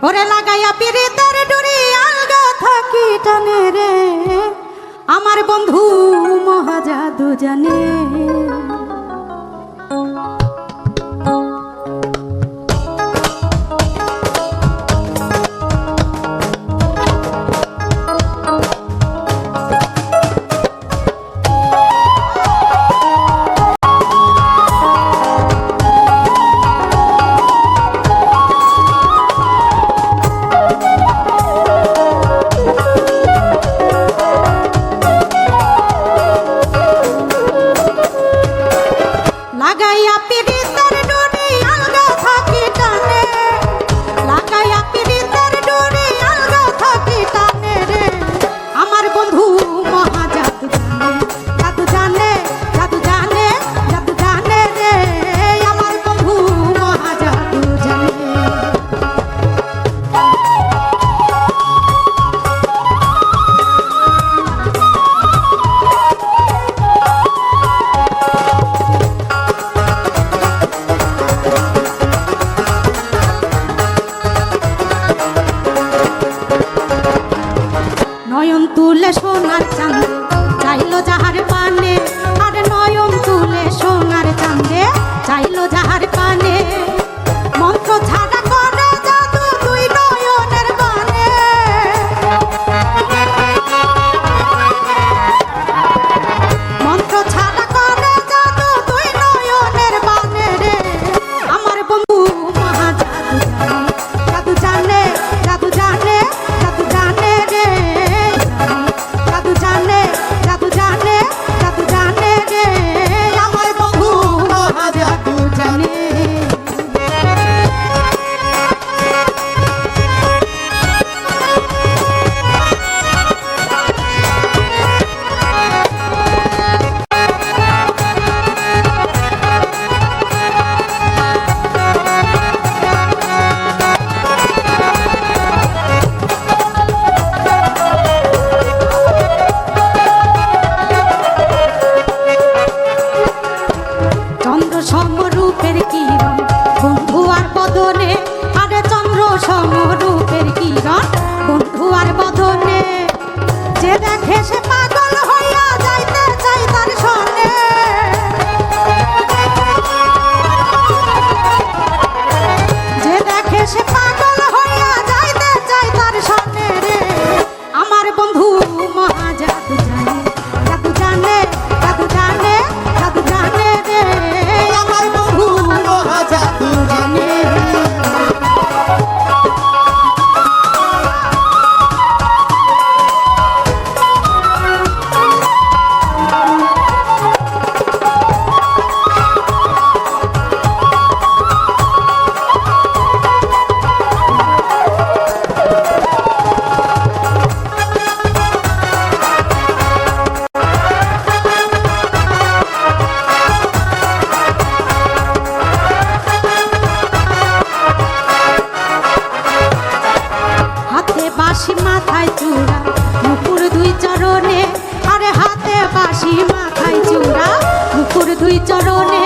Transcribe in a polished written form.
ওরে লাগাইয়া পিরিতের ডুরি আলগা থাকি টানে রে আমার বন্ধু মহাজাদু জানে। নয়ন তুলে সোনার চাঁদে চাইলো যাহার পানে, আর নয়ন তুলে সোনার চাঁদে চাইলো যাহার পানে। মন্ত্র ছাড়া করে জাদু দুই নয়নের বানে, মন্ত্র ছাড়া করে জাদু দুই নয়নের বানে রে আমার বন্ধু মহাজাদু জানে, জাদু জানে, জাদু জানে, জাদু জানে রে, জাদু জানে, জাদু জানে, জাদু জানে রে আমার বন্ধু মহাজাদু জানে। চন্দ্র সমরূপের কিরণ বন্ধু আর বদনে, আরে চন্দ্র সমরূপের কিরণ বন্ধু আর বদনে, যে দেখে সে পাগল হইয়া যাইতে চাই তার সনে, যে দেখে সে পাগল হইয়া যাইতে চাই তার সনে রে আমার বন্ধু মহাজাদু জানে, জাদু জানে, জাদু জানে, জাদু জানে রে আমার বন্ধু মহাজাদু জানে। বাঁশি মাথায় চূড়া মুকুর দুই চরণে, আরে হাতে বাঁশি মাথায় চূড়া মুকুর দুই চরণে,